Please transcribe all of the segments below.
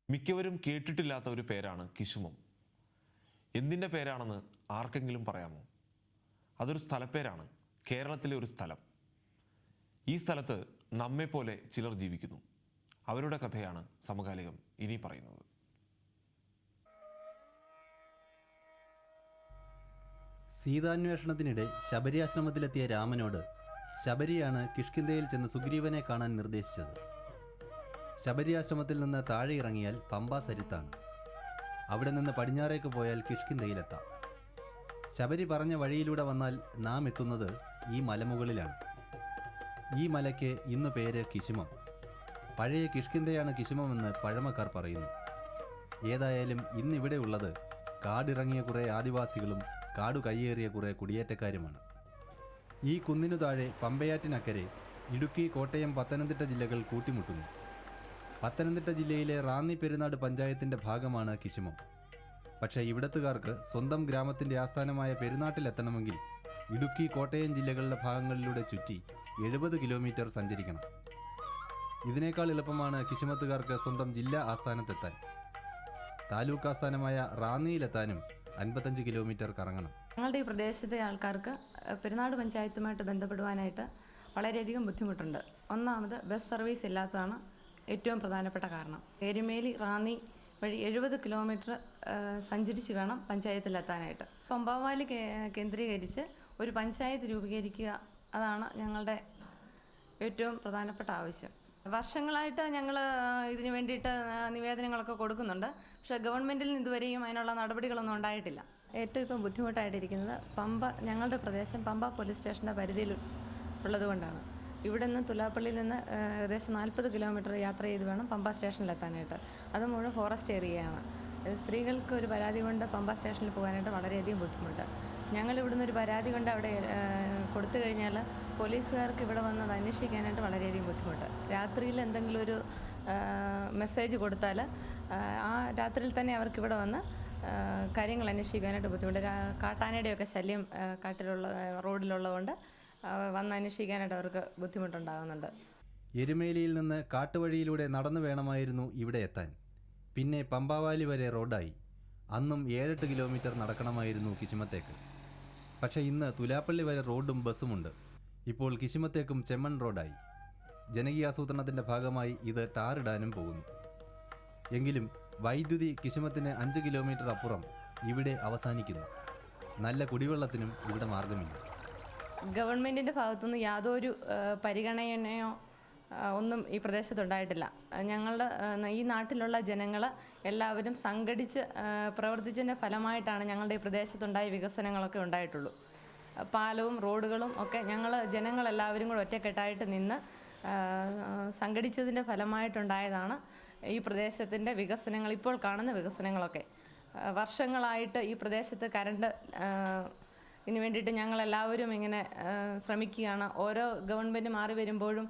മിക്കവരും കേട്ടിട്ടില്ലാത്ത ഒരു പേരാണ് കിശുമം. എന്തിൻ്റെ പേരാണെന്ന് ആർക്കെങ്കിലും പറയാമോ? അതൊരു സ്ഥലപ്പേരാണ്, കേരളത്തിലെ ഒരു സ്ഥലം. ഈ സ്ഥലത്ത് നമ്മെപ്പോലെ ചിലർ ജീവിക്കുന്നു. അവരുടെ കഥയാണ് സമകാലികം ഇനി പറയുന്നത്. സീതാന്വേഷണത്തിനിടെ ശബരി ആശ്രമത്തിലെത്തിയ രാമനോട് ശബരിയാണ് കിഷ്കിന്ധയിൽ ചെന്ന് സുഗ്രീവനെ കാണാൻ നിർദ്ദേശിച്ചത്. ശബരി ആശ്രമത്തിൽ നിന്ന് താഴെ ഇറങ്ങിയാൽ പമ്പാ സരിത്താണ്. അവിടെ നിന്ന് പടിഞ്ഞാറേക്ക് പോയാൽ കിഷ്കിന്ധയിലെത്താം. ശബരി പറഞ്ഞ വഴിയിലൂടെ വന്നാൽ നാം എത്തുന്നത് ഈ മലമുകളിലാണ്. ഈ മലയ്ക്ക് ഇന്ന് പേര് കിശുമം. പഴയ കിഷ്കിന്ധയാണ് കിശുമമെന്ന് പഴമക്കാർ പറയുന്നു. ഏതായാലും ഇന്നിവിടെ ഉള്ളത് കാടിറങ്ങിയ കുറേ ആദിവാസികളും കാടു കയ്യേറിയ കുറേ കുടിയേറ്റക്കാരുമാണ്. ഈ കുന്നിനു താഴെ പമ്പയാറ്റിനക്കരെ ഇടുക്കി, കോട്ടയം, പത്തനംതിട്ട ജില്ലകൾ കൂട്ടിമുട്ടുന്നു. പത്തനംതിട്ട ജില്ലയിലെ റാന്നി പെരുന്നാട് പഞ്ചായത്തിൻ്റെ ഭാഗമാണ് കിശുമം. പക്ഷേ ഇവിടത്തുകാർക്ക് സ്വന്തം ഗ്രാമത്തിൻ്റെ ആസ്ഥാനമായ പെരുന്നാട്ടിലെത്തണമെങ്കിൽ ഇടുക്കി, കോട്ടയം ജില്ലകളുടെ ഭാഗങ്ങളിലൂടെ ചുറ്റി 70 കിലോമീറ്റർ സഞ്ചരിക്കണം. ഇതിനേക്കാൾ എളുപ്പമാണ് കിശുമത്തുകാർക്ക് സ്വന്തം ജില്ലാ ആസ്ഥാനത്തെത്താൻ. താലൂക്ക് ആസ്ഥാനമായ റാന്നിയിലെത്താനും 55 കിലോമീറ്റർ കറങ്ങണം. ഞങ്ങളുടെ ഈ പ്രദേശത്തെ ആൾക്കാർക്ക് പെരുന്നാട് പഞ്ചായത്തുമായിട്ട് ബന്ധപ്പെടുവാനായിട്ട് വളരെയധികം ബുദ്ധിമുട്ടുണ്ട്. ഒന്നാമത് ബസ് സർവീസ് ഇല്ലാത്തതാണ് ഏറ്റവും പ്രധാനപ്പെട്ട കാരണം. എരുമേലി, റാന്നി വഴി 70 കിലോമീറ്റർ സഞ്ചരിച്ച് വേണം പഞ്ചായത്തിലെത്താനായിട്ട്. പമ്പാവാലി കേന്ദ്രീകരിച്ച് ഒരു പഞ്ചായത്ത് രൂപീകരിക്കുക, അതാണ് ഞങ്ങളുടെ ഏറ്റവും പ്രധാനപ്പെട്ട ആവശ്യം. വർഷങ്ങളായിട്ട് ഞങ്ങൾ ഇതിനു വേണ്ടിയിട്ട് നിവേദനങ്ങളൊക്കെ കൊടുക്കുന്നുണ്ട്. പക്ഷേ ഗവൺമെൻറ്റിൽ നിന്ന് ഇതുവരെയും അതിനുള്ള നടപടികളൊന്നും ഉണ്ടായിട്ടില്ല. ഏറ്റവും ഇപ്പം ബുദ്ധിമുട്ടായിട്ടിരിക്കുന്നത് ഞങ്ങളുടെ പ്രദേശം പമ്പ പോലീസ് സ്റ്റേഷൻ്റെ പരിധിയിൽ ഉള്ളതുകൊണ്ടാണ്. ഇവിടെ നിന്ന് തുലാപ്പള്ളിയിൽ നിന്ന് ഏകദേശം 40 കിലോമീറ്റർ യാത്ര ചെയ്ത് വേണം പമ്പ സ്റ്റേഷനിലെത്താനായിട്ട്. അത് മുഴുവൻ ഫോറസ്റ്റ് ഏരിയയാണ്. സ്ത്രീകൾക്ക് ഒരു പരാതി കൊണ്ട് പമ്പ സ്റ്റേഷനിൽ പോകാനായിട്ട് വളരെയധികം ബുദ്ധിമുട്ട്. ഞങ്ങൾ ഇവിടുന്ന് ഒരു പരാതി കൊണ്ട് അവിടെ കൊടുത്തു കഴിഞ്ഞാൽ പോലീസുകാർക്ക് ഇവിടെ വന്നത് അന്വേഷിക്കാനായിട്ട് വളരെയധികം ബുദ്ധിമുട്ട്. രാത്രിയിൽ എന്തെങ്കിലും ഒരു മെസ്സേജ് കൊടുത്താൽ ആ രാത്രിയിൽ തന്നെ അവർക്ക് ഇവിടെ വന്ന് കാര്യങ്ങൾ അന്വേഷിക്കാനായിട്ട് ബുദ്ധിമുട്ട്. കാട്ടാനയുടെയൊക്കെ ശല്യം കാട്ടിലുള്ള റോഡിലുള്ളതുകൊണ്ട് വന്ന് അന്വേഷിക്കാനായിട്ട് അവർക്ക് ബുദ്ധിമുട്ടുണ്ടാകുന്നുണ്ട്. എരുമേലിയിൽ നിന്ന് കാട്ടുവഴിയിലൂടെ നടന്നു വേണമായിരുന്നു ഇവിടെ എത്താൻ. പിന്നെ പമ്പാവാലി വരെ റോഡായി. അന്നും 7-8 കിലോമീറ്റർ നടക്കണമായിരുന്നു കിശുമത്തേക്ക്. പക്ഷേ ഇന്ന് തുലാപ്പള്ളി വരെ റോഡും ബസ്സുമുണ്ട്. ഇപ്പോൾ കിശുമത്തേക്കും ചെമ്മൺ റോഡായി. ജനകീയാസൂത്രണത്തിൻ്റെ ഭാഗമായി ഇത് ടാറിടാനും പോകുന്നു. എങ്കിലും വൈദ്യുതി കിശുമത്തിന് 5 കിലോമീറ്റർ അപ്പുറം ഇവിടെ അവസാനിക്കുന്നു. നല്ല കുടിവെള്ളത്തിനും ഇവിടെ മാർഗമില്ല. ഗവൺമെൻറ്റിൻ്റെ ഭാഗത്തുനിന്ന് യാതൊരു പരിഗണനയോ ഒന്നും ഈ പ്രദേശത്തുണ്ടായിട്ടില്ല. ഞങ്ങളുടെ ഈ നാട്ടിലുള്ള ജനങ്ങൾ എല്ലാവരും സംഘടിച്ച് പ്രവർത്തിച്ചതിൻ്റെ ഫലമായിട്ടാണ് ഞങ്ങളുടെ ഈ പ്രദേശത്തുണ്ടായ വികസനങ്ങളൊക്കെ ഉണ്ടായിട്ടുള്ളൂ. പാലവും റോഡുകളും ഒക്കെ ജനങ്ങളെല്ലാവരും കൂടെ ഒറ്റക്കെട്ടായിട്ട് നിന്ന് സംഘടിച്ചതിൻ്റെ ഫലമായിട്ടുണ്ടായതാണ് ഈ പ്രദേശത്തിൻ്റെ വികസനങ്ങൾ, ഇപ്പോൾ കാണുന്ന വികസനങ്ങളൊക്കെ. വർഷങ്ങളായിട്ട് ഈ പ്രദേശത്ത് കറണ്ട് ഇതിനു വേണ്ടിയിട്ട് ഞങ്ങളെല്ലാവരും ഇങ്ങനെ ശ്രമിക്കുകയാണ്. ഓരോ ഗവൺമെൻറ് മാറി വരുമ്പോഴും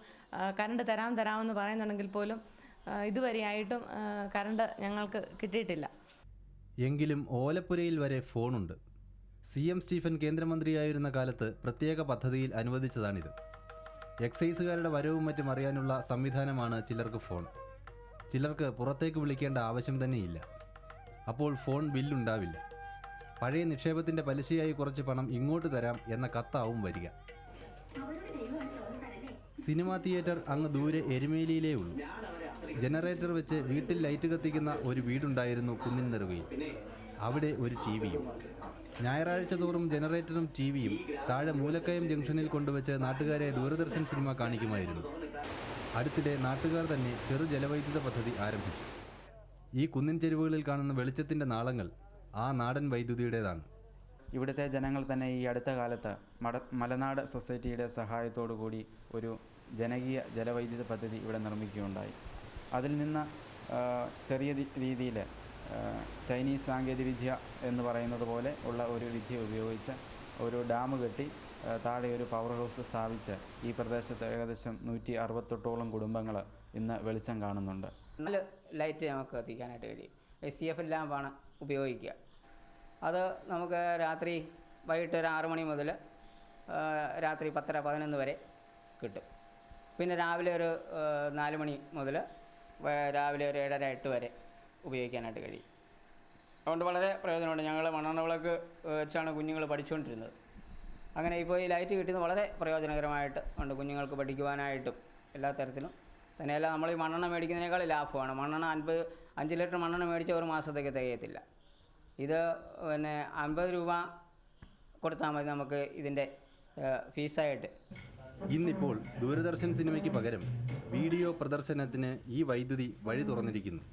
കറണ്ട് തരാമെന്ന് പറയുന്നുണ്ടെങ്കിൽ പോലും ഇതുവരെയായിട്ടും കറണ്ട് ഞങ്ങൾക്ക് കിട്ടിയിട്ടില്ല. എങ്കിലും ഓലപ്പുരയിൽ വരെ ഫോണുണ്ട്. CM സ്റ്റീഫൻ കേന്ദ്രമന്ത്രിയായിരുന്ന കാലത്ത് പ്രത്യേക പദ്ധതിയിൽ അനുവദിച്ചതാണിത്. എക്സൈസുകാരുടെ വരവും മറ്റും അറിയാനുള്ള സംവിധാനമാണ് ചിലർക്ക് ഫോൺ. ചിലർക്ക് പുറത്തേക്ക് വിളിക്കേണ്ട ആവശ്യം തന്നെയില്ല. അപ്പോൾ ഫോൺ ബില്ലുണ്ടാവില്ല. പഴയ നിക്ഷേപത്തിൻ്റെ പലിശയായി കുറച്ച് പണം ഇങ്ങോട്ട് തരാം എന്ന കത്താവും വരിക. സിനിമാ തിയേറ്റർ അങ്ങ് ദൂരെ എരുമേലിയിലേ ഉള്ളൂ. ജനറേറ്റർ വെച്ച് വീട്ടിൽ ലൈറ്റ് കത്തിക്കുന്ന ഒരു വീടുണ്ടായിരുന്നു കുന്നിൻ നെറുകയിൽ. അവിടെ ഒരു TV-യും. ഞായറാഴ്ച തോറും ജനറേറ്ററും TV-യും താഴെ മൂലക്കയം ജംഗ്ഷനിൽ കൊണ്ടുവച്ച് നാട്ടുകാരെ ദൂരദർശൻ സിനിമ കാണിക്കുമായിരുന്നു. അടുത്തിടെ നാട്ടുകാർ തന്നെ ചെറു ജലവൈദ്യുത പദ്ധതി ആരംഭിച്ചു. ഈ കുന്നിൻ ചെരുവുകളിൽ കാണുന്ന വെളിച്ചത്തിൻ്റെ നാളങ്ങൾ ആ നാടൻ വൈദ്യുതിയുടേതാണ്. ഇവിടുത്തെ ജനങ്ങൾ തന്നെ ഈ അടുത്ത കാലത്ത് മലനാട് സൊസൈറ്റിയുടെ സഹായത്തോടു കൂടി ഒരു ജനകീയ ജലവൈദ്യുത പദ്ധതി ഇവിടെ നിർമ്മിക്കുകയുണ്ടായി. അതിൽ നിന്ന് ചെറിയ രീതിയിൽ ചൈനീസ് സാങ്കേതികവിദ്യ എന്ന് പറയുന്നത് പോലെ ഉള്ള ഒരു വിദ്യ ഉപയോഗിച്ച് ഒരു ഡാം കെട്ടി താഴെ ഒരു പവർ ഹൗസ് സ്ഥാപിച്ച് ഈ പ്രദേശത്ത് ഏകദേശം 168ഓളം കുടുംബങ്ങൾ ഇന്ന് വെളിച്ചം കാണുന്നുണ്ട്. 4 ലൈറ്റ് നമുക്ക് കത്തിക്കാനായിട്ട് കഴിയും. SCF ലാമ്പാണ് ഉപയോഗിക്കുക. അത് നമുക്ക് വൈകിട്ട് ഒരു 6 മണി മുതൽ രാത്രി 10-11 വരെ കിട്ടും. പിന്നെ രാവിലെ ഒരു 4 മണി മുതൽ രാവിലെ ഒരു 7:30-8 വരെ ഉപയോഗിക്കാനായിട്ട് കഴിയും. അതുകൊണ്ട് വളരെ പ്രയോജനമുണ്ട്. ഞങ്ങൾ മണ്ണെണ്ണ വിളക്ക് വെച്ചാണ് കുഞ്ഞുങ്ങൾ പഠിച്ചുകൊണ്ടിരുന്നത്. അങ്ങനെ ഇപ്പോൾ ഈ ലൈറ്റ് കിട്ടുന്നത് വളരെ പ്രയോജനകരമായിട്ട് ഉണ്ട് കുഞ്ഞുങ്ങൾക്ക് പഠിക്കുവാനായിട്ടും എല്ലാ തരത്തിലും. തന്നെയല്ല, നമ്മൾ ഈ മണ്ണെണ്ണ മേടിക്കുന്നതിനേക്കാൾ ലാഭമാണ്. മണ്ണെണ്ണ 5 ലിറ്റർ മണ്ണെണ്ണ മേടിച്ച ഒരു മാസത്തേക്ക് തികയത്തില്ല. ഇത് പിന്നെ 50 രൂപ കൊടുത്താൽ മതി നമുക്ക് ഇതിൻ്റെ ഫീസായിട്ട്. ഇന്നിപ്പോൾ ദൂരദർശൻ സിനിമയ്ക്ക് പകരം വീഡിയോ പ്രദർശനത്തിന് ഈ വൈദ്യുതി വഴി തുറന്നിരിക്കുന്നു.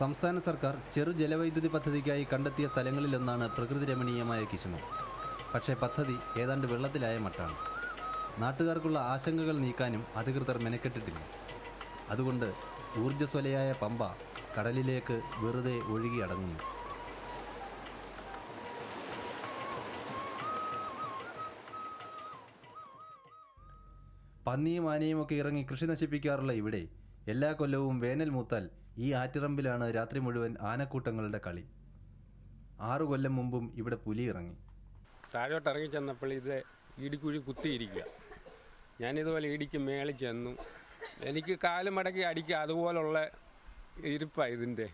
സംസ്ഥാന സർക്കാർ ചെറു ജലവൈദ്യുതി പദ്ധതിക്കായി കണ്ടെത്തിയ സ്ഥലങ്ങളിലൊന്നാണ് പ്രകൃതി രമണീയമായ കിശുമം. പക്ഷേ പദ്ധതി ഏതാണ്ട് വെള്ളത്തിലായ മട്ടാണ്. നാട്ടുകാർക്കുള്ള ആശങ്കകൾ നീക്കാനും അധികൃതർ മെനക്കെട്ടിട്ടില്ല. അതുകൊണ്ട് ഊർജ്ജസ്വലയായ പമ്പ കടലിലേക്ക് വെറുതെ ഒഴുകി അടങ്ങുന്നു. പന്നിയും ആനയും ഒക്കെ ഇറങ്ങി കൃഷി നശിപ്പിക്കാറുള്ള ഇവിടെ എല്ലാ കൊല്ലവും വേനൽ മൂത്താൽ ഈ ആറ്റിറമ്പിലാണ് രാത്രി മുഴുവൻ ആനക്കൂട്ടങ്ങളുടെ കളി. 6 കൊല്ലം മുമ്പും ഇവിടെ പുലി ഇറങ്ങി. താഴോട്ട് ഇറങ്ങി ചെന്നപ്പോൾ ഇത് ഇടിക്കുഴി കുത്തിയിരിക്കുക. ഞാനിതുപോലെ ഇടിക്ക് മേളിൽ ചെന്നു. എനിക്ക് കാല് മടക്കി അടിക്കുക അതുപോലുള്ള ഇരിപ്പാണ് ഇതിൻ്റെ.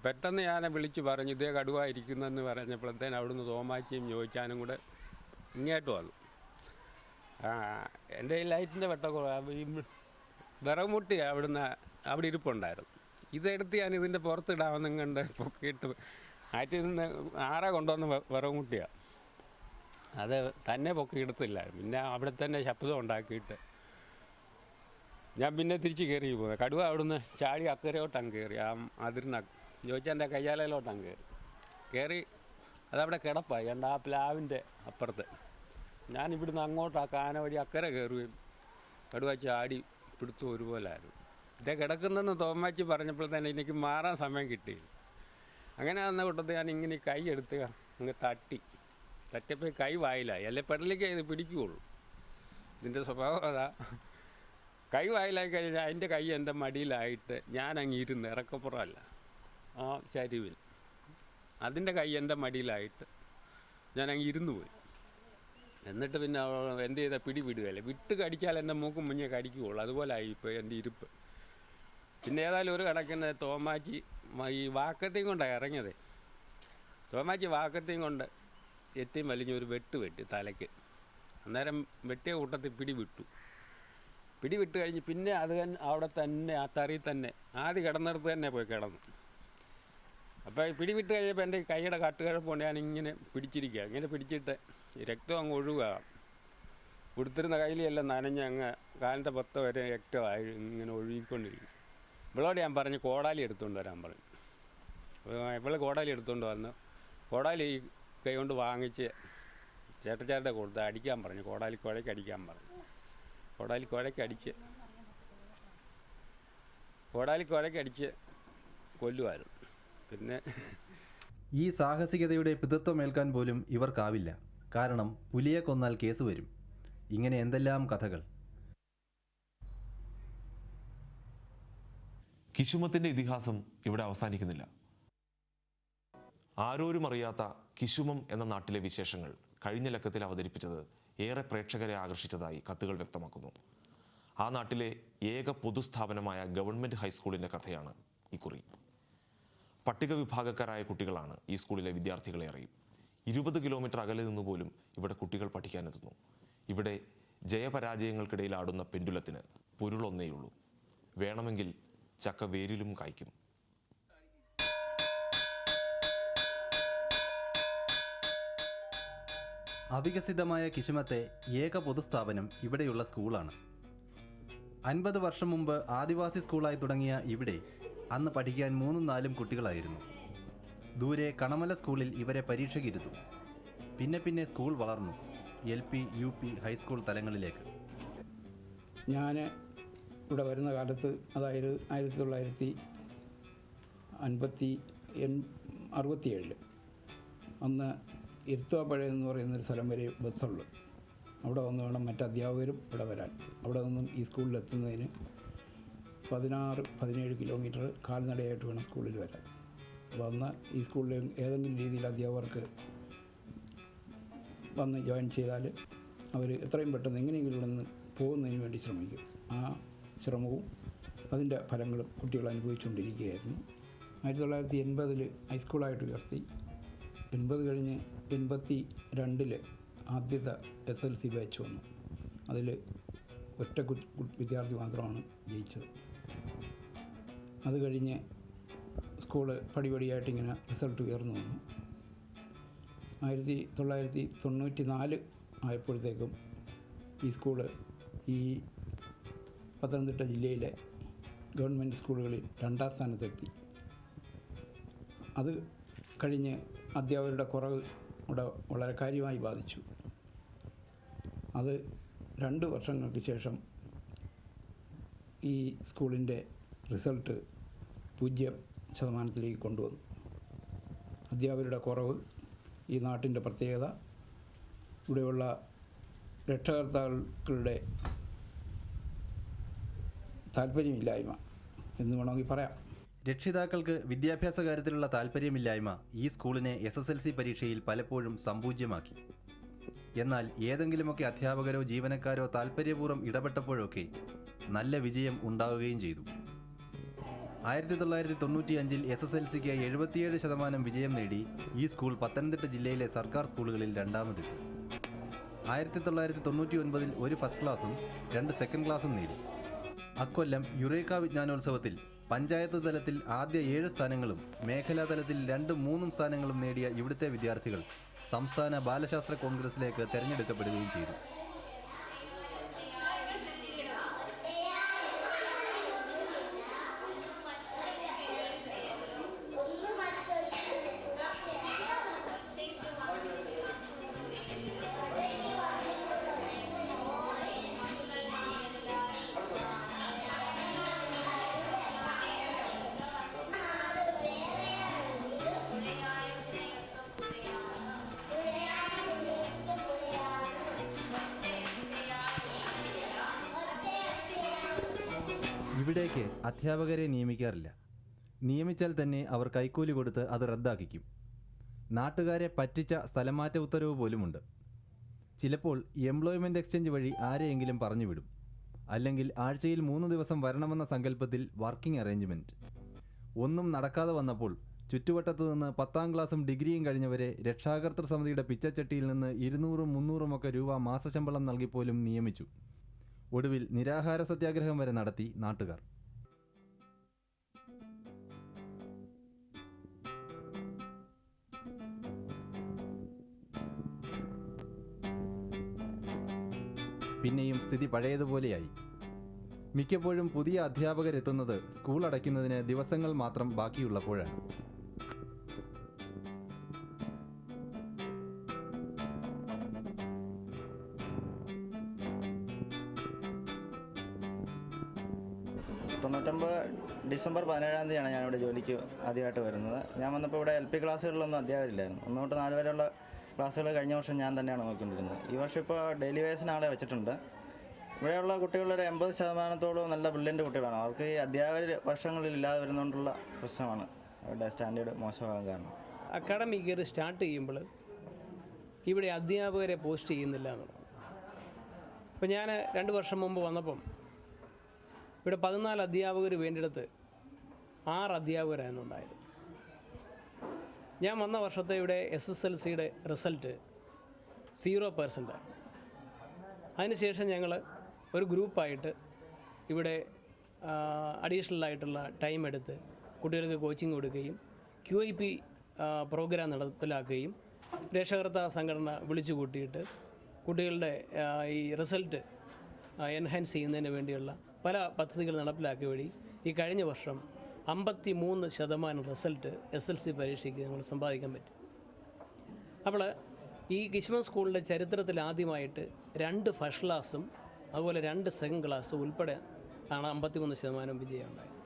പെട്ടെന്ന് ഞാൻ വിളിച്ച് പറഞ്ഞു ഇതേ കടുവായിരിക്കുന്നെന്ന് പറഞ്ഞപ്പോഴത്തേന് അവിടുന്ന് തോമാച്ചിയും ചോദിച്ചാനും കൂടെ ഇങ്ങോട്ട് വന്നു. എൻ്റെ ഈ ലൈറ്റിൻ്റെ വെട്ടക്കുറവ് ഈ വിറകുമുട്ടി അവിടെ ഇരിപ്പുണ്ടായിരുന്നു. ഇതെടുത്ത് ഞാൻ ഇതിൻ്റെ പുറത്തിടാമെന്നും കണ്ട് പൊക്കിയിട്ട് ആറ്റിൽ നിന്ന് ആരാ കൊണ്ടുവന്ന് വിറകുമുട്ടിയാണ്. അത് തന്നെ പൊക്കിയെടുത്തില്ല. പിന്നെ അവിടെ തന്നെ ശബ്ദം ഉണ്ടാക്കിയിട്ട് ഞാൻ പിന്നെ തിരിച്ച് കയറി പോകുന്നത്. കടുവ അവിടുന്ന് ചാടി അക്കരയോട്ടങ്ങ് കയറി. അതിരുന്ന ചോദിച്ചാൽ എൻ്റെ കയ്യാലയിലോട്ടങ്ങ് കയറി അതവിടെ കിടപ്പായി. ആ പ്ലാവിൻ്റെ അപ്പുറത്ത് ഞാൻ ഇവിടുന്ന് അങ്ങോട്ട് ആ കാന വഴി അക്കരെ കയറുകയും കടുവ ചാടി പിടുത്തു ഒരുപോലായിരുന്നു. ഇതേ കിടക്കുന്നെന്ന് തോമാച്ചി പറഞ്ഞപ്പോൾ തന്നെ എനിക്ക് മാറാൻ സമയം കിട്ടിയില്ല. അങ്ങനെ വന്ന കൂട്ടത്തിൽ ഞാൻ ഇങ്ങനെ കൈ എടുത്ത് അങ്ങ് തട്ടിയപ്പോൾ കൈ വായിലായി. അല്ലെ പെടലിക്ക് ഇത് പിടിക്കുകയുള്ളൂ. ഇതിൻ്റെ സ്വഭാവം അതാ. കൈ വായിലായി കഴിഞ്ഞാൽ അതിൻ്റെ കൈ എൻ്റെ മടിയിലായിട്ട് ഞാൻ അങ്ങ് ഇരുന്ന് ഇറക്കപ്പുറമല്ല ആ ചരിവിൽ അതിൻ്റെ കൈ എൻ്റെ മടിയിലായിട്ട് ഞാൻ അങ്ങ് ഇരുന്ന് പോയി. എന്നിട്ട് പിന്നെ എന്ത് ചെയ്താൽ പിടിവിടുകയല്ലേ, വിട്ട് കടിച്ചാൽ എൻ്റെ മൂക്കും മുന്നേ കടിക്കുകയുള്ളൂ. അതുപോലെ ആയിപ്പോൾ എൻ്റെ ഇരിപ്പ്. പിന്നെ ഏതായാലും ഒരു കണക്കിന് തോമാച്ചി ഈ വാക്കത്തെയും കൊണ്ടാണ് ഇറങ്ങിയത്. തോമാച്ചി വാക്കത്തെയും കൊണ്ട് എത്തിയും വലിഞ്ഞ് ഒരു വെട്ടി തലയ്ക്ക്. അന്നേരം വെട്ടിയ കൂട്ടത്തിൽ പിടിവിട്ട് കഴിഞ്ഞ് പിന്നെ അത് അവിടെ തന്നെ ആ തറി തന്നെ ആദ്യം കിടന്നിടത്ത് തന്നെ പോയി കിടന്നു. അപ്പോൾ പിടിവിട്ട് കഴിഞ്ഞപ്പോൾ എൻ്റെ കൈയുടെ കാട്ടുകിഴപ്പുണ്ട്. ഞാനിങ്ങനെ പിടിച്ചിരിക്കുക. ഇങ്ങനെ പിടിച്ചിട്ട് രക്തം അങ്ങ് ഒഴുകുക. കൊടുത്തിരുന്ന കയ്യിലെല്ലാം നനഞ്ഞ് അങ്ങ് കാലിൻ്റെ പൊത്ത വരെ രക്തമായി ഇങ്ങനെ ഒഴുകിക്കൊണ്ടിരിക്കും. ഇവളോട് ഞാൻ പറഞ്ഞു കോടാലി എടുത്തുകൊണ്ട് വരാൻ പറഞ്ഞു. ഇവൾ കോടാലി എടുത്തുകൊണ്ട് വന്ന് കോടാലി ഈ കൈ കൊണ്ട് വാങ്ങിച്ച് ചേട്ടച്ചാരുടെ കൊടുത്ത് അടിക്കാൻ പറഞ്ഞു. കോടാലി കുഴയ്ക്ക് അടിക്കാൻ പറഞ്ഞു. കോടാലി കുഴയ്ക്കടിച്ച് കൊല്ലുമായിരുന്നു. പിന്നെ ഈ സാഹസികതയുടെ പിതൃത്വമേൽക്കാൻ പോലും ഇവർക്കാവില്ല. കാരണം പുലിയെ കൊന്നാൽ കേസ് വരും. ഇങ്ങനെ എന്തെല്ലാം കഥകൾ. കിശുമത്തിൻ്റെ ഇതിഹാസം ഇവിടെ അവസാനിക്കുന്നില്ല. ആരോരും അറിയാത്ത കിശുമം എന്ന നാട്ടിലെ വിശേഷങ്ങൾ കഴിഞ്ഞ ലക്കത്തിൽ അവതരിപ്പിച്ചത് ഏറെ പ്രേക്ഷകരെ ആകർഷിച്ചതായി കത്തുകൾ വ്യക്തമാക്കുന്നു. ആ നാട്ടിലെ ഏക പൊതുസ്ഥാപനമായ ഗവൺമെൻറ് ഹൈസ്കൂളിൻ്റെ കഥയാണ് ഈ കുറി. പട്ടിക വിഭാഗക്കാരായ കുട്ടികളാണ് ഈ സ്കൂളിലെ വിദ്യാർത്ഥികളേറെയും. 20 കിലോമീറ്റർ അകലെ നിന്ന് പോലും ഇവിടെ കുട്ടികൾ പഠിക്കാനെത്തുന്നു. ഇവിടെ ജയപരാജയങ്ങൾക്കിടയിൽ ആടുന്ന പെൻഡുലത്തിന് പൊരുളൊന്നേയുള്ളൂ: വേണമെങ്കിൽ ചക്ക വേരിലും കായ്ക്കും. അവികസിതമായ കിശുമത്തെ ഏക പൊതുസ്ഥാപനം ഇവിടെയുള്ള സ്കൂളാണ്. 50 വർഷം മുമ്പ് ആദിവാസി സ്കൂളായി തുടങ്ങിയ ഇവിടെ അന്ന് പഠിക്കാൻ 3-4 കുട്ടികളായിരുന്നു. ദൂരെ കണമല സ്കൂളിൽ ഇവരെ പരീക്ഷയ്ക്കിരുത്തും. പിന്നെ സ്കൂൾ വളർന്നു LP, UP, ഹൈസ്കൂൾ തലങ്ങളിലേക്ക്. ഞാൻ ഇവിടെ വരുന്ന കാലത്ത്, അതായത് 1967 അന്ന് ഇരുത്തുവാപ്പഴ എന്ന് പറയുന്നൊരു സ്ഥലം വരെ ബസ്സുള്ളു. അവിടെ വന്ന് വേണം മറ്റ് അധ്യാപകരും ഇവിടെ വരാൻ. അവിടെ നിന്നും ഈ സ്കൂളിലെത്തുന്നതിന് 16-17 കിലോമീറ്റർ കാൽനടയായിട്ട് വേണം സ്കൂളിൽ വരാൻ. അപ്പോൾ അന്ന് ഈ സ്കൂളിൽ ഏതെങ്കിലും രീതിയിൽ അധ്യാപകർക്ക് വന്ന് ജോയിൻ ചെയ്താൽ അവർ എത്രയും പെട്ടെന്ന് എങ്ങനെയെങ്കിലും ഇവിടെ നിന്ന് പോകുന്നതിന് വേണ്ടി ശ്രമിക്കും. ആ ശ്രമവും അതിൻ്റെ ഫലങ്ങളും കുട്ടികൾ അനുഭവിച്ചുകൊണ്ടിരിക്കുകയായിരുന്നു. 1980 ഹൈസ്കൂളായിട്ട് ഉയർത്തി. 80 കഴിഞ്ഞ് 82 ആദ്യത്തെ SLC ബാച്ച് വന്നു. അതിൽ ഒറ്റ വിദ്യാർത്ഥി മാത്രമാണ് ജയിച്ചത്. അത് കഴിഞ്ഞ് സ്കൂള് പടിപടിയായിട്ട് ഇങ്ങനെ റിസൾട്ട് ഉയർന്നു വന്നു. 1994 ആയപ്പോഴത്തേക്കും ഈ സ്കൂള് ഈ പത്തനംതിട്ട ജില്ലയിലെ ഗവൺമെൻറ് സ്കൂളുകളിൽ 2ാം സ്ഥാനത്തെത്തി. അത് കഴിഞ്ഞ് അധ്യാപകരുടെ കുറവ് ഇവിടെ വളരെ കാര്യമായി ബാധിച്ചു. അത് 2 വർഷങ്ങൾക്ക് ശേഷം ഈ സ്കൂളിൻ്റെ റിസൾട്ട് 0% കൊണ്ടുവന്നു. അധ്യാപകരുടെ കുറവ്, ഈ നാട്ടിൻ്റെ പ്രത്യേകത, ഇവിടെയുള്ള രക്ഷകർത്താക്കളുടെ താല്പര്യമില്ലായ്മ എന്ന് വേണമെങ്കിൽ പറയാം. രക്ഷിതാക്കൾക്ക് വിദ്യാഭ്യാസ കാര്യത്തിലുള്ള താല്പര്യമില്ലായ്മ ഈ സ്കൂളിനെ SSLC പരീക്ഷയിൽ പലപ്പോഴും സമ്പൂജ്യമാക്കി. എന്നാൽ ഏതെങ്കിലുമൊക്കെ അധ്യാപകരോ ജീവനക്കാരോ താല്പര്യപൂർവ്വം ഇടപെട്ടപ്പോഴൊക്കെ നല്ല വിജയം ഉണ്ടാവുകയും ചെയ്തു. 1995 SSLCക്ക് 77% വിജയം നേടി ഈ സ്കൂൾ പത്തനംതിട്ട ജില്ലയിലെ സർക്കാർ സ്കൂളുകളിൽ 2ാമതെത്തി. 1999 ഒരു ഫസ്റ്റ് ക്ലാസും 2 സെക്കൻഡ് ക്ലാസും നേടി. അക്കൊല്ലം യുറേക്ക വിജ്ഞാനോത്സവത്തിൽ പഞ്ചായത്ത് തലത്തിൽ ആദ്യ 7 സ്ഥാനങ്ങളും മേഖലാ തലത്തിൽ 2-3 സ്ഥാനങ്ങളും നേടിയ ഇവിടുത്തെ വിദ്യാർത്ഥികൾ സംസ്ഥാന ബാലശാസ്ത്ര കോൺഗ്രസിലേക്ക് തിരഞ്ഞെടുക്കപ്പെടുകയും ചെയ്തു. ഇവിടേക്ക് അധ്യാപകരെ നിയമിക്കാറില്ല. നിയമിച്ചാൽ തന്നെ അവർ കൈക്കൂലി കൊടുത്ത് അത് റദ്ദാക്കിക്കും. നാട്ടുകാരെ പറ്റിച്ച സ്ഥലമാറ്റ ഉത്തരവ് പോലുമുണ്ട്. ചിലപ്പോൾ എംപ്ലോയ്മെൻറ്റ് എക്സ്ചേഞ്ച് വഴി ആരെയെങ്കിലും പറഞ്ഞുവിടും. അല്ലെങ്കിൽ ആഴ്ചയിൽ 3 ദിവസം വരണമെന്ന സങ്കല്പത്തിൽ വർക്കിംഗ് അറേഞ്ച്മെൻറ്റ്. ഒന്നും നടക്കാതെ വന്നപ്പോൾ ചുറ്റുവട്ടത്തു നിന്ന് 10ാം ക്ലാസും ഡിഗ്രിയും കഴിഞ്ഞവരെ രക്ഷാകർതൃ സമിതിയുടെ പിച്ചച്ചട്ടിയിൽ നിന്ന് 200-300 രൂപ മാസശമ്പളം നൽകിപ്പോലും നിയമിച്ചു. ഒടുവിൽ നിരാഹാര സത്യാഗ്രഹം വരെ നടത്തി നാട്ടുകാർ. പിന്നെയും സ്ഥിതി പഴയതുപോലെയായി. മിക്കപ്പോഴും പുതിയ അധ്യാപകരെത്തുന്നത് സ്കൂൾ അടയ്ക്കുന്നതിന് ദിവസങ്ങൾ മാത്രം ബാക്കിയുള്ളപ്പോഴാണ്. ഡിസംബർ 17-ാം തീയതിയാണ് ഞാനിവിടെ ജോലിക്ക് ആദ്യമായിട്ട് വരുന്നത്. ഞാൻ വന്നപ്പോൾ ഇവിടെ LP ക്ലാസ്സുകളിലൊന്നും അധ്യാപകരില്ലായിരുന്നു. 1 തൊട്ട് 4 വരെയുള്ള ക്ലാസ്സുകൾ കഴിഞ്ഞ വർഷം ഞാൻ തന്നെയാണ് നോക്കിക്കൊണ്ടിരുന്നത്. ഈ വർഷം ഇപ്പോൾ ഡെയിലി വേസിന് ആളെ വെച്ചിട്ടുണ്ട്. ഇവിടെയുള്ള കുട്ടികളുടെ 80% നല്ല ബ്രില്യൻ്റ് കുട്ടികളാണ്. അവർക്ക് ഈ അധ്യാപകർ വർഷങ്ങളിൽ ഇല്ലാതെ വരുന്നതുകൊണ്ടുള്ള പ്രശ്നമാണ് അവരുടെ സ്റ്റാൻഡേർഡ് മോശമാകാൻ കാരണം. അക്കാഡമിക് ഇയർ സ്റ്റാർട്ട് ചെയ്യുമ്പോൾ ഇവിടെ അധ്യാപകരെ പോസ്റ്റ് ചെയ്യുന്നില്ല എന്നുള്ളത്. ഇപ്പോൾ ഞാൻ 2 വർഷം മുമ്പ് വന്നപ്പം ഇവിടെ 14 അധ്യാപകർ വേണ്ടിടത്ത് 6 അധ്യാപകരായിരുന്നു ഉണ്ടായത്. ഞാൻ വന്ന വർഷത്തെ ഇവിടെ SSLCയുടെ റിസൾട്ട് 0%. അതിനുശേഷം ഞങ്ങൾ ഒരു ഗ്രൂപ്പായിട്ട് ഇവിടെ അഡീഷണലായിട്ടുള്ള ടൈം എടുത്ത് കുട്ടികൾക്ക് കോച്ചിങ് കൊടുക്കുകയും QIP പ്രോഗ്രാം നടപ്പിലാക്കുകയും രക്ഷകർത്താ സംഘടന വിളിച്ചു കൂട്ടിയിട്ട് കുട്ടികളുടെ ഈ റിസൾട്ട് എൻഹാൻസ് ചെയ്യുന്നതിന് വേണ്ടിയുള്ള പല പദ്ധതികൾ നടപ്പിലാക്കിയ വഴി ഈ കഴിഞ്ഞ വർഷം 53% റിസൾട്ട് SLC പരീക്ഷയ്ക്ക് നമ്മൾ സമ്പാദിക്കാൻ പറ്റും. അപ്പോൾ ഈ കിശ്മൻ സ്കൂളിൻ്റെ ചരിത്രത്തിൽ ആദ്യമായിട്ട് 2 ഫസ്റ്റ് ക്ലാസ്സും അതുപോലെ 2 സെക്കൻഡ് ക്ലാസ്സും ഉൾപ്പെടെ ആണ് 53% വിജയം ഉണ്ടായത്.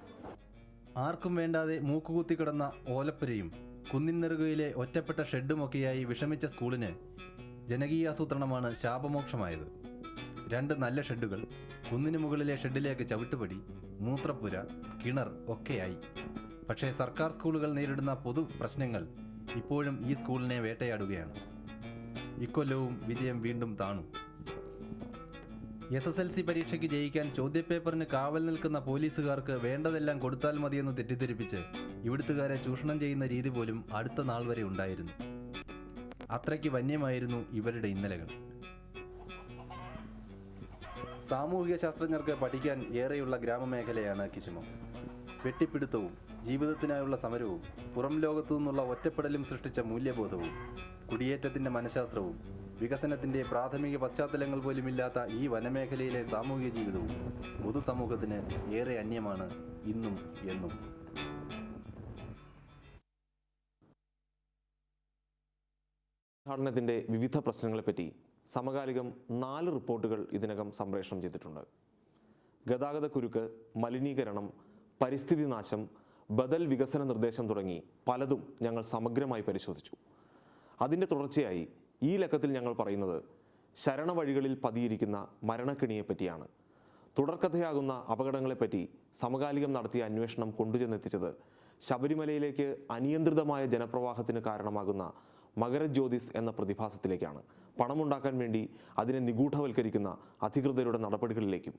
ആർക്കും വേണ്ടാതെ മൂക്കുകുത്തി കിടന്ന ഓലപ്പുരയും കുന്നിൻ നെറുകയിലെ ഒറ്റപ്പെട്ട ഷെഡുമൊക്കെയായി വിഷമിച്ച സ്കൂളിന് ജനകീയാസൂത്രണമാണ് ശാപമോക്ഷമായത്. 2 നല്ല ഷെഡുകൾ, കുന്നിന് മുകളിലെ ഷെഡിലേക്ക് ചവിട്ടുപടി, മൂത്രപ്പുര, കിണർ ഒക്കെയായി. പക്ഷേ സർക്കാർ സ്കൂളുകൾ നേരിടുന്ന പൊതു പ്രശ്നങ്ങൾ ഇപ്പോഴും ഈ സ്കൂളിനെ വേട്ടയാടുകയാണ്. ഇക്കൊല്ലവും വിജയം വീണ്ടും താണു. SSLC പരീക്ഷയ്ക്ക് ജയിക്കാൻ ചോദ്യപേപ്പറിന് കാവൽ നിൽക്കുന്ന പോലീസുകാർക്ക് വേണ്ടതെല്ലാം കൊടുത്താൽ മതിയെന്ന് തെറ്റിദ്ധരിപ്പിച്ച് ഇവിടുത്തുകാരെ ചൂഷണം ചെയ്യുന്ന രീതി പോലും അടുത്ത നാൾ വരെ ഉണ്ടായിരുന്നു. അത്രയ്ക്ക് വന്യമായിരുന്നു ഇവരുടെ ഇന്നലകൾ. സാമൂഹിക ശാസ്ത്രജ്ഞർക്ക് പഠിക്കാൻ ഏറെയുള്ള ഗ്രാമമേഖലയാണ് കിശുമം. വെട്ടിപ്പിടുത്തവും ജീവിതത്തിനായുള്ള സമരവും പുറം ലോകത്തു നിന്നുള്ള ഒറ്റപ്പെടലും സൃഷ്ടിച്ച മൂല്യബോധവും കുടിയേറ്റത്തിൻ്റെ മനഃശാസ്ത്രവും വികസനത്തിൻ്റെ പ്രാഥമിക പശ്ചാത്തലങ്ങൾ പോലുമില്ലാത്ത ഈ വനമേഖലയിലെ സാമൂഹിക ജീവിതവും പൊതുസമൂഹത്തിന് ഏറെ അന്യമാണ് ഇന്നും എന്നും. തീർത്ഥാടനത്തിൻ്റെ വിവിധ പ്രശ്നങ്ങളെപ്പറ്റി സമകാലികം 4 റിപ്പോർട്ടുകൾ ഇതിനകം സംപ്രേഷണം ചെയ്തിട്ടുണ്ട്. ഗതാഗതക്കുരുക്ക്, മലിനീകരണം, പരിസ്ഥിതി നാശം, ബദൽ വികസന നിർദ്ദേശം തുടങ്ങി പലതും ഞങ്ങൾ സമഗ്രമായി പരിശോധിച്ചു. അതിൻ്റെ തുടർച്ചയായി ഈ ലക്കത്തിൽ ഞങ്ങൾ പറയുന്നത് ശരണവഴികളിൽ പതിയിരിക്കുന്ന മരണക്കെണിയെപ്പറ്റിയാണ്. തുടർക്കഥയാകുന്ന അപകടങ്ങളെപ്പറ്റി സമകാലികം നടത്തിയ അന്വേഷണം കൊണ്ടുചെന്നെത്തിച്ചത് ശബരിമലയിലേക്ക് അനിയന്ത്രിതമായ ജനപ്രവാഹത്തിന് കാരണമാകുന്ന മകരജ്യോതിസ് എന്ന പ്രതിഭാസത്തിലേക്കാണ്. പണമുണ്ടാക്കാൻ വേണ്ടി അതിനെ നിഗൂഢവൽക്കരിക്കുന്ന അധികൃതരുടെ നടപടികളിലേക്കും.